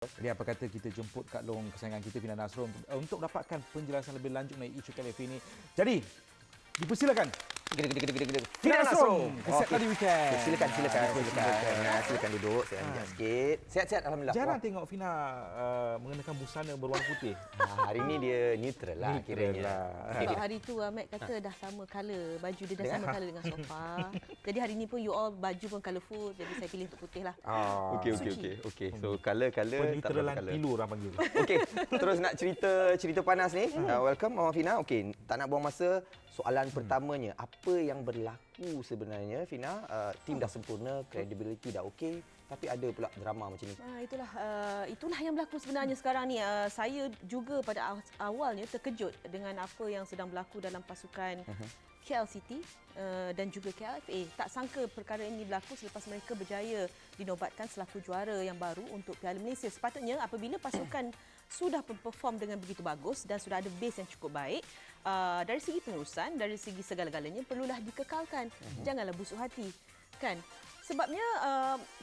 Jadi apa kata kita jemput Kak Long, kesayangan kita Fina Nasrul untuk dapatkan penjelasan lebih lanjut mengenai isu KLF ini. Jadi, dipersilakan. Fina Nasrul, keset tadi weekend. Silakan duduk. Saya ajak sikit. Sihat-sihat alhamdulillah. Jarang tengok Fina mengenakan busana berwarna putih. Hari ni dia neutral lah kiranya. Sebab hari tu Ahmad kata dah sama colour, baju dia dah sama colour dengan sofa. Jadi hari ni pun you all baju pun colourful, jadi saya pilih untuk putih lah. Okey. So color Peneutralan pilu orang panggil. Okey, terus nak cerita panas ni. Welcome Mama Fina. Okey, tak nak buang masa. Soalan pertamanya, apa yang berlaku sebenarnya Fina? Tim dah sempurna, credibility dah okey, tapi ada pula drama macam ni. Itulah yang berlaku sebenarnya sekarang ni. Saya juga pada awalnya terkejut dengan apa yang sedang berlaku dalam pasukan KL City dan juga KLFA. Tak sangka perkara ini berlaku selepas mereka berjaya dinobatkan selaku juara yang baru untuk Piala Malaysia. Sepatutnya apabila pasukan sudah perform dengan begitu bagus dan sudah ada base yang cukup baik, dari segi pengurusan, dari segi segala-galanya perlulah dikekalkan. Janganlah busuk hati, kan? Sebabnya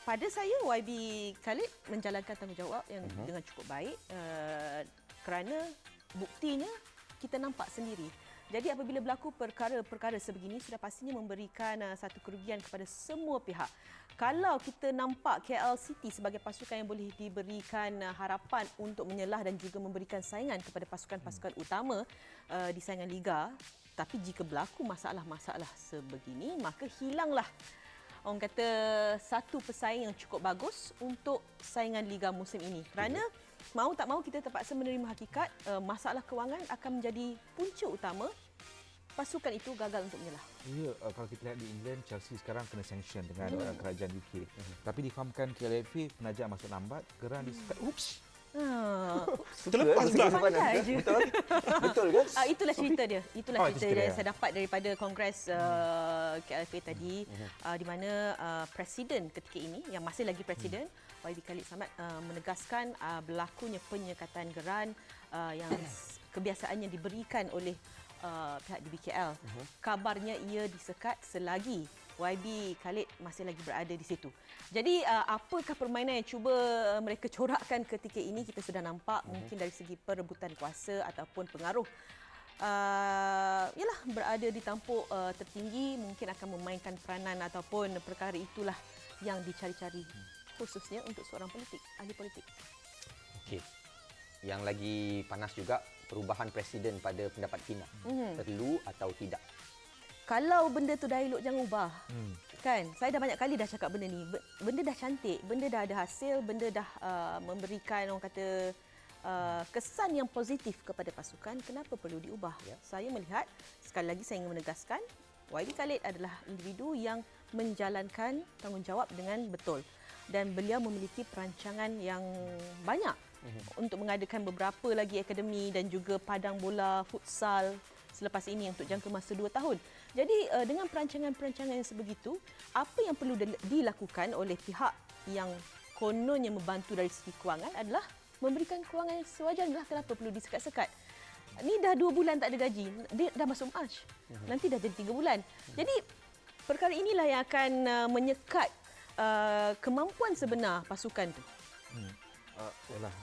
pada saya YB Khalid menjalankan tanggungjawab yang dengan cukup baik, kerana buktinya kita nampak sendiri. Jadi apabila berlaku perkara-perkara sebegini, sudah pastinya memberikan satu kerugian kepada semua pihak. Kalau kita nampak KL City sebagai pasukan yang boleh diberikan harapan untuk menyelah dan juga memberikan saingan kepada pasukan-pasukan utama di saingan Liga, tapi jika berlaku masalah-masalah sebegini, maka hilanglah orang kata satu pesaing yang cukup bagus untuk saingan Liga musim ini. Kerana mau tak mau kita terpaksa menerima hakikat masalah kewangan akan menjadi punca utama pasukan itu gagal untuk menyelah. Ya, kalau kita lihat di England, Chelsea sekarang kena sanction dengan kerajaan UK. Tapi difahamkan KLFA penaja masuk lambat, geran disekat. Ups. Terlepas pula. Betul ke? Itulah cerita dia. Itulah cerita cerita yang dia. saya dapat daripada Kongres KLFA tadi, di mana Presiden ketika ini, yang masih lagi Presiden, YB Khalid Samad menegaskan berlakunya penyekatan geran yang kebiasaannya diberikan oleh pihak DBKL. Kabarnya ia disekat selagi YB Khalid masih lagi berada di situ. Jadi apakah permainan yang cuba mereka corakkan ketika ini, kita sudah nampak mungkin dari segi perebutan kuasa ataupun pengaruh yalah berada di tampuk tertinggi, mungkin akan memainkan peranan ataupun perkara itulah yang dicari-cari khususnya untuk seorang politik, ahli politik. Okey. Yang lagi panas juga perubahan presiden pada pendapat Fina. Perlu atau tidak? Kalau benda tu dah elok, jangan ubah. Kan? Saya dah banyak kali dah cakap benda ni. Benda dah cantik, benda dah ada hasil, benda dah memberikan orang kata kesan yang positif kepada pasukan. Kenapa perlu diubah? Saya melihat, sekali lagi saya ingin menegaskan, YB Khalid adalah individu yang menjalankan tanggungjawab dengan betul. Dan beliau memiliki perancangan yang banyak untuk mengadakan beberapa lagi akademi dan juga padang bola futsal selepas ini untuk jangka masa 2 tahun. Jadi dengan perancangan-perancangan yang sebegitu, apa yang perlu dilakukan oleh pihak yang kononnya membantu dari segi kewangan adalah memberikan kewangan yang sewajarnya. Kenapa perlu disekat-sekat? Ni dah 2 bulan tak ada gaji, dia dah masuk Mac. Nanti dah jadi 3 bulan. Jadi perkara inilah yang akan menyekat kemampuan sebenar pasukan tu. Yalah,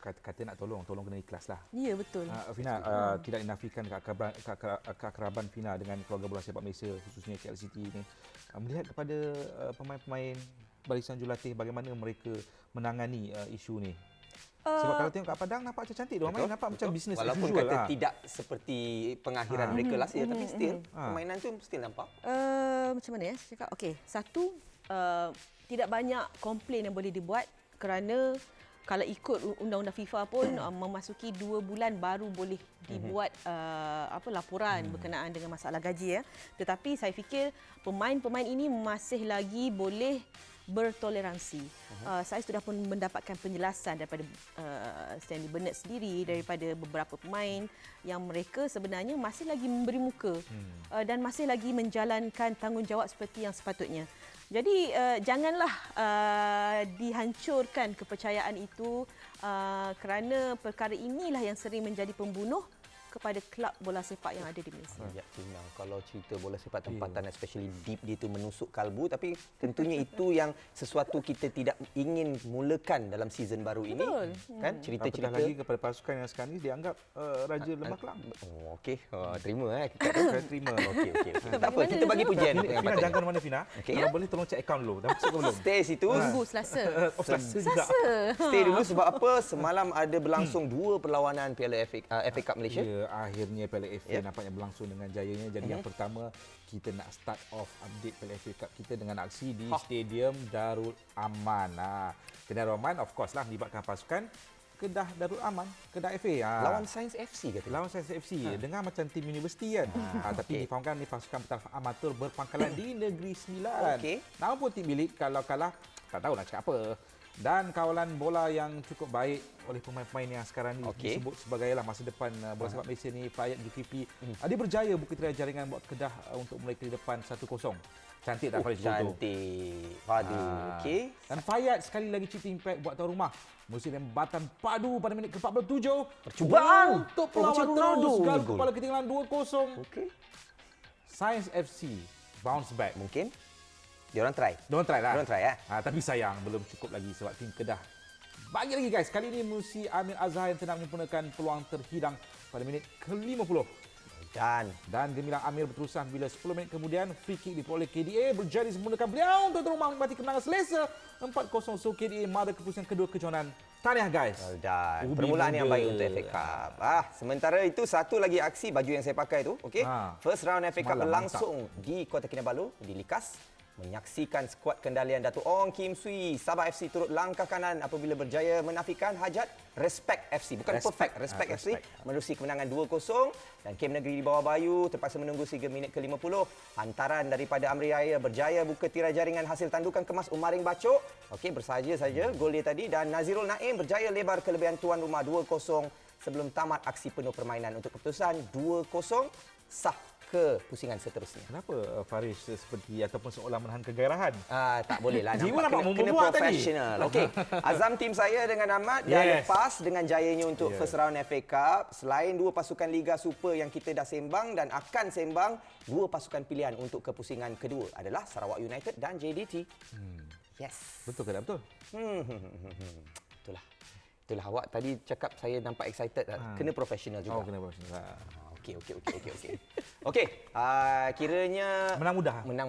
kata nak tolong kena ikhlas lah. Ya, betul. Fina, tidak dinafikan keakraban Fina dengan keluarga bola sepak Malaysia, khususnya KL City ini. Melihat kepada pemain-pemain barisan jurulatih, bagaimana mereka menangani isu ni? Sebab kalau tengok kat Padang nampak macam cantik, dia main nampak macam bisnes as Walaupun usual. kata tidak seperti pengakhiran mereka last year, tapi still permainan tu still nampak. Macam mana ya? Saya cakap, okey. Satu, tidak banyak komplain yang boleh dibuat kerana kalau ikut undang-undang FIFA pun memasuki 2 bulan baru boleh dibuat laporan berkenaan dengan masalah gaji ya. Tetapi saya fikir pemain-pemain ini masih lagi boleh bertoleransi. Saya sudah pun mendapatkan penjelasan daripada Stanley Burnett sendiri, daripada beberapa pemain yang mereka sebenarnya masih lagi memberi muka dan masih lagi menjalankan tanggungjawab seperti yang sepatutnya. Jadi janganlah dihancurkan kepercayaan itu kerana perkara inilah yang sering menjadi pembunuh kepada klub bola sepak yang ada di Malaysia. Ya, Tina, kalau cerita bola sepak tempatan especially deep dia tu menusuk kalbu, tapi tentunya itu yang sesuatu kita tidak ingin mulakan dalam season baru ini. Betul. Kan Apatah cerita-cerita lagi kepada pasukan yang sekarang ni dianggap Raja Lembah Kelang. Oh, okey. Terima Saya terima. Okey. Tak apa, Bagaimana kita bagi tu? pujian. Fina jangan ke mana Fina. Okey. Kalau boleh tolong check account dulu. Dah masuk ke belum? Stay situ. Tunggu Selasa. Selasa juga. Stay dulu sebab apa? Semalam ada berlangsung dua perlawanan Piala FA Cup Malaysia. Ya, akhirnya Piala FA Ya. nampaknya berlangsung dengan jayanya. Jadi yang pertama, kita nak start off update Piala FA Cup kita dengan aksi di Stadium Darul Aman. Darul Aman of course lah melibatkan pasukan Kedah Darul Aman, Kedah FA. Lawan Sains FC kata. Lawan Sains FC. Dengar macam tim universiti kan. Tapi difahamkan ni pasukan bertaraf amatur berpangkalan di Negeri Sembilan. Okey. Namun pun tim bilik kalau kalah tak tahu nak cakap apa. Dan kawalan bola yang cukup baik oleh pemain-pemain yang sekarang ni disebut sebagai masa depan bola sepak Malaysia ni, Fayad Zulkifli. Dia berjaya bukit raya jaringan buat Kedah untuk mereka di depan 1-0. Cantik tak Faris tu? Cantik. Padu. Okey. Dan Fayad sekali lagi cipta impact buat tuan rumah. Musim lembatan padu pada minit ke-47. Percubaan untuk pelawat macam Ronaldo terus punya gagal gol. kepala ketinggalan 2-0. Okey. Sains FC bounce back. Mungkin diorang try. Diorang try lah. Diorang try, Tapi sayang belum cukup lagi sebab tim Kedah. Bagi lagi guys, kali ini Musi Amir Azhar yang tengah menyempurnakan peluang terhidang pada minit ke-50. Dan gemilang Amir berterusan bila 10 minit kemudian free kick diperoleh KDA berjaya disempurnakan beliau untuk tuan rumah menikmati kemenangan selesa 4-0. So KDA mara keputusan kedua kejohanan. Tahniah guys. Dan Ubi permulaan yang muda. baik untuk FA Cup. Sementara itu satu lagi aksi baju yang saya pakai tu, okey. First round FA Cup Semalam berlangsung di Kota Kinabalu di Likas. Menyaksikan skuad kendalian Datuk Ong Kim Sui, Sabah FC turut langkah kanan apabila berjaya menafikan hajat Respect FC. Bukan perfect, Respect FC menerusi kemenangan 2-0 dan Kem Negeri di bawah Bayu terpaksa menunggu sehingga minit ke-50. Hantaran daripada Amri Raya berjaya buka tirai jaringan hasil tandukan kemas Umaring Bacok. Okey, bersahaja saja gol dia tadi dan Nazirul Naim berjaya lebar kelebihan tuan rumah 2-0 sebelum tamat aksi penuh permainan untuk keputusan 2-0 sah ke pusingan seterusnya. Kenapa Faris seperti ataupun seolah menahan kegairahan? Tak boleh lah. Jiwa Nampak nampak kena membuat tadi. profesional. Okey. Azam tim saya dengan Ahmad dah Yes. lepas dengan jayanya untuk first round FA Cup. Selain dua pasukan Liga Super yang kita dah sembang dan akan sembang, dua pasukan pilihan untuk kepusingan kedua adalah Sarawak United dan JDT. Yes. Betul ke tak betul? Itulah. Itulah awak tadi cakap saya nampak excited. Kena profesional juga. Kena profesional. Okey. Okey, kiranya Menang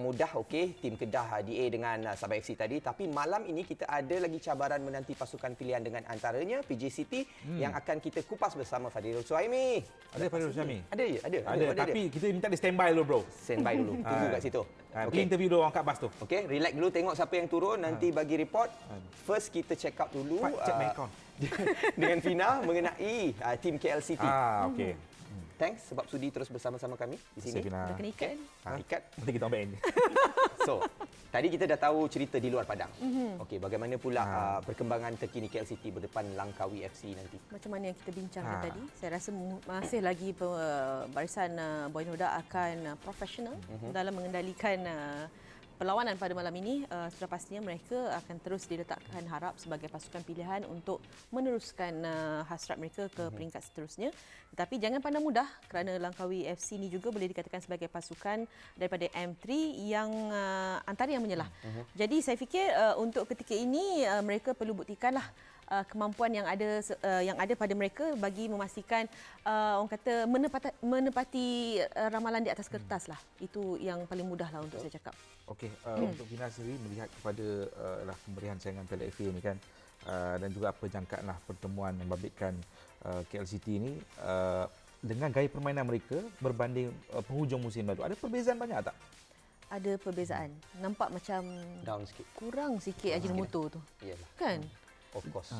mudah. Okey, tim Kedah DA dengan Sabah FC tadi, tapi malam ini kita ada lagi cabaran menanti pasukan pilihan dengan antaranya PJ City yang akan kita kupas bersama Fadilul Suhaimi. Ada Fadilul Suhaimi? Ada. Tapi kita minta dia standby dulu bro. Standby dulu. Tunggu kat situ. Okey, interview dulu orang kat bas tu. Okey, relax dulu tengok siapa yang turun nanti bagi report. First kita check up dulu Check my account. dengan Fina mengenai tim KL City. Okey. Thanks sebab sudi terus bersama-sama kami di sini. Fina. Dah kena ikat kan? Ikat. Nanti kita ambil ini. So, tadi kita dah tahu cerita di luar padang. Okey, bagaimana pula perkembangan terkini KL City berdepan Langkawi FC nanti? Macam mana yang kita bincangkan tadi, saya rasa masih lagi barisan Boy Noda akan profesional dalam mengendalikan perlawanan pada malam ini. Sudah pastinya mereka akan terus diletakkan harap sebagai pasukan pilihan untuk meneruskan hasrat mereka ke peringkat seterusnya. Tetapi jangan pandang mudah kerana Langkawi FC ini juga boleh dikatakan sebagai pasukan daripada M3 yang antara yang menyelah. Jadi saya fikir untuk ketika ini mereka perlu buktikanlah kemampuan yang ada pada mereka bagi memastikan orang kata menepati ramalan di atas kertas lah. Itu yang paling mudah lah untuk saya cakap. Okey, untuk Fina sendiri melihat kepada pemberian saingan Piala FA ni kan dan juga apa jangkaan pertemuan yang membabitkan KL City ni dengan gaya permainan mereka berbanding penghujung musim lalu. Ada perbezaan banyak tak? Ada perbezaan. Nampak macam Down sikit. kurang sikit Ajinomoto tu. Iyalah. Kan? Of course.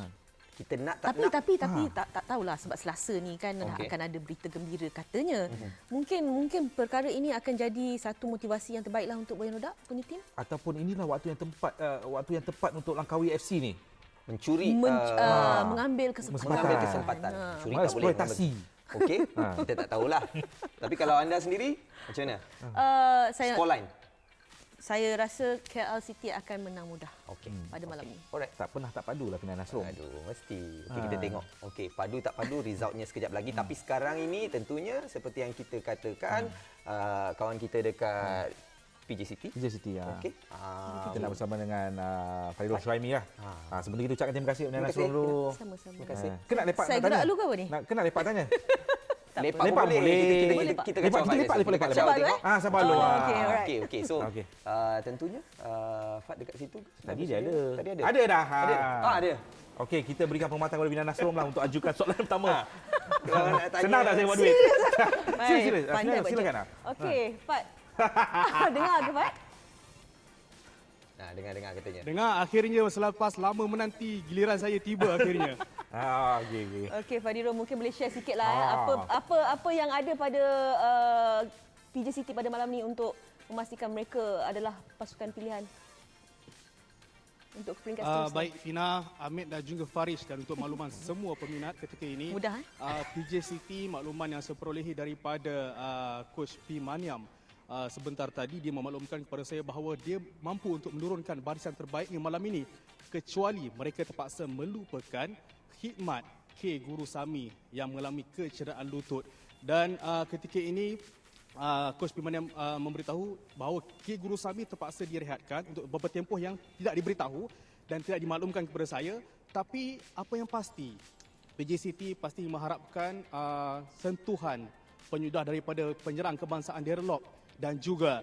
Kita nak Tapi tak tahulah sebab Selasa ni kan akan ada berita gembira katanya. Mungkin perkara ini akan jadi satu motivasi yang terbaiklah untuk Boyan Noda punya tim. Ataupun inilah waktu yang tepat untuk Langkawi FC ni mencuri mengambil kesempatan. Mengambil kesempatan. Curi tak boleh. Eksploitasi. Okey, kita tak tahulah. Tapi kalau anda sendiri macam mana? Saya Scoreline. saya rasa KL City akan menang mudah Okey. pada malam ini. Alright. Tak pernah tak padu lah Fina Nasrum. Aduh, mesti. Okey, kita tengok. Okey, padu tak padu resultnya sekejap lagi. Tapi sekarang ini tentunya seperti yang kita katakan, kawan kita dekat PJ City. PJ City ya. Okey. Kita nak bersama dengan Faridul Syuaimi lah. Sebelum kita ucapkan terima kasih Fina Terima Nasrum kasih. dulu. Sama-sama. Terima kasih. Kena lepak Saya nak tanya. gerak dulu ke apa ni? Kena lepak tanya. Lepak Lepak boleh. boleh. Kita Lepak, kacau kita lepak, lepak, kacau lepak. tengok. Sabar dulu. okey, alright. Okey. So, Okey. tentunya Fat dekat situ. Tadi dia ada. Tadi ada. Ada dah. Ada. Ada. Okey, kita berikan perkhidmatan kepada Fina Nasrum lah untuk ajukan soalan pertama. Kalau nak tanya- Senang tak saya buat duit? Baik, Serius. pandai buat Silakan. joke. Okey, Fat. Dengar ke Fat? Nah, dengar katanya. Dengar akhirnya selepas lama menanti giliran saya tiba akhirnya. Okey. Okey, Fadirul mungkin boleh share sikit lah apa yang ada pada PJ City pada malam ni untuk memastikan mereka adalah pasukan pilihan untuk peringkat seterusnya. Baik Fina, Ahmed dan juga Faris, dan untuk makluman semua peminat ketika ini. Mudah, PJ City makluman yang saya perolehi daripada Coach P. Maniam. Sebentar tadi dia memaklumkan kepada saya bahawa dia mampu untuk menurunkan barisan terbaiknya malam ini kecuali mereka terpaksa melupakan khidmat K. Gurusami yang mengalami kecederaan lutut. Dan ketika ini Coach P. Maniam memberitahu bahawa K. Gurusami terpaksa direhatkan untuk beberapa tempoh yang tidak diberitahu dan tidak dimaklumkan kepada saya. Tapi apa yang pasti, PJ City pasti mengharapkan sentuhan penyudah daripada penyerang kebangsaan Darren Lock dan juga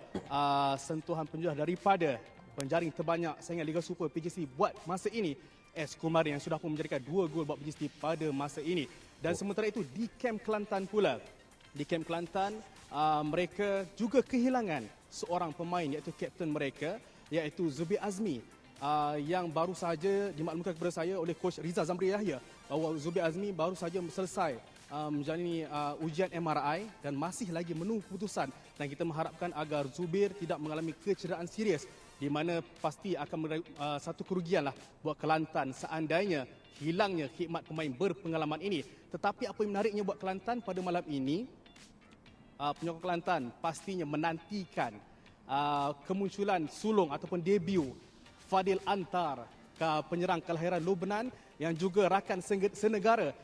sentuhan penyudah daripada penjaring terbanyak saingan Liga Super PJ City buat masa ini, S. Kumari yang sudah pun menjadikan 2 gol buat PJ City pada masa ini. Dan sementara itu di kamp Kelantan pula, di kamp Kelantan mereka juga kehilangan seorang pemain iaitu kapten mereka iaitu Zubir Azmi yang baru saja dimaklumkan kepada saya oleh Coach Rizal Zamri Yahya bahawa Zubir Azmi baru saja selesai menjalani ujian MRI dan masih lagi menunggu keputusan, dan kita mengharapkan agar Zubir tidak mengalami kecederaan serius di mana pasti akan satu kerugian lah buat Kelantan seandainya hilangnya khidmat pemain berpengalaman ini. Tetapi apa yang menariknya buat Kelantan pada malam ini, penyokong Kelantan pastinya menantikan kemunculan sulung ataupun debut Fadil Antar, penyerang kelahiran Lubnan yang juga rakan senegara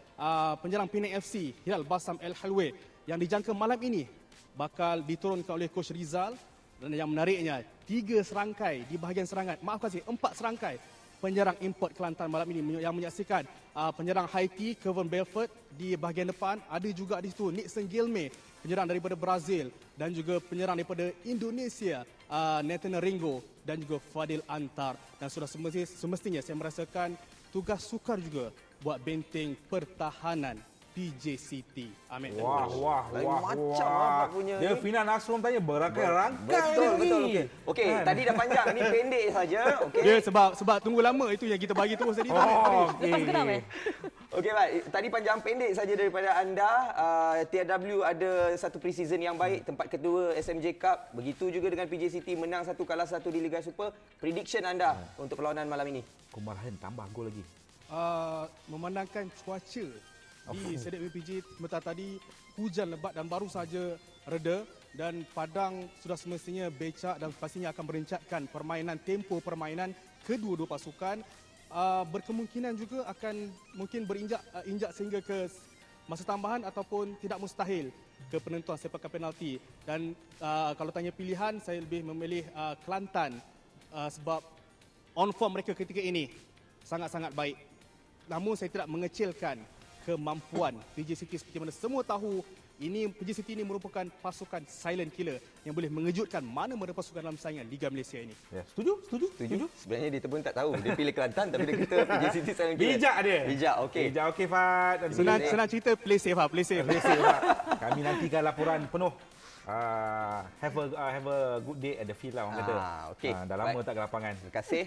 penyerang Penang FC Hilal Bassam El Halwe yang dijangka malam ini bakal diturunkan oleh Coach Rizal. Dan yang menariknya 4 serangkai penyerang import Kelantan malam ini yang menyaksikan penyerang Haiti Kevin Belfort di bahagian depan, ada juga di situ Nixon Gilmay penyerang daripada Brazil, dan juga penyerang daripada Indonesia Nathan Ringo dan juga Fadil Antar. Dan sudah semestinya saya merasakan tugas sukar juga buat benteng pertahanan PJ City. Amin. Lain macam Fat punya Dia ni. Fina Nasrum tanya berangkai-rangkai Betul. ni. Okey, tadi dah panjang, ni pendek saja. Okey. Dia sebab tunggu lama itu yang kita bagi terus tadi. Lepas geram Okey, baik. Tadi panjang pendek saja daripada anda. TRW ada satu pre-season yang baik, tempat kedua SMJ Cup. Begitu juga dengan PJ City menang 1 kalah 1 di Liga Super. Prediction anda untuk perlawanan malam ini? Kemarahan tambah gol lagi. Memandangkan cuaca di Stadium PJ sebentar tadi hujan lebat dan baru saja reda, dan Padang sudah semestinya becak dan pastinya akan merencatkan tempo permainan kedua-dua pasukan. Berkemungkinan juga akan mungkin injak sehingga ke masa tambahan ataupun tidak mustahil ke penentuan sepakan penalti. Dan kalau tanya pilihan, saya lebih memilih Kelantan sebab on form mereka ketika ini sangat-sangat baik. Namun saya tidak mengecilkan kemampuan PJ City seperti mana semua tahu PJ City ini merupakan pasukan silent killer yang boleh mengejutkan mana-mana pasukan dalam saingan Liga Malaysia ini. Ya, setuju? Sebenarnya dia pun tak tahu. Dia pilih Kelantan tapi dia kata PJ City silent killer. Bijak dia. Bijak, okey. Bijak, okey Fat. Senang cerita, play safe. Kami nantikan laporan penuh. Have a good day at the field lah orang kata. Okey. Dah lama Baik. tak ke lapangan. Terima kasih.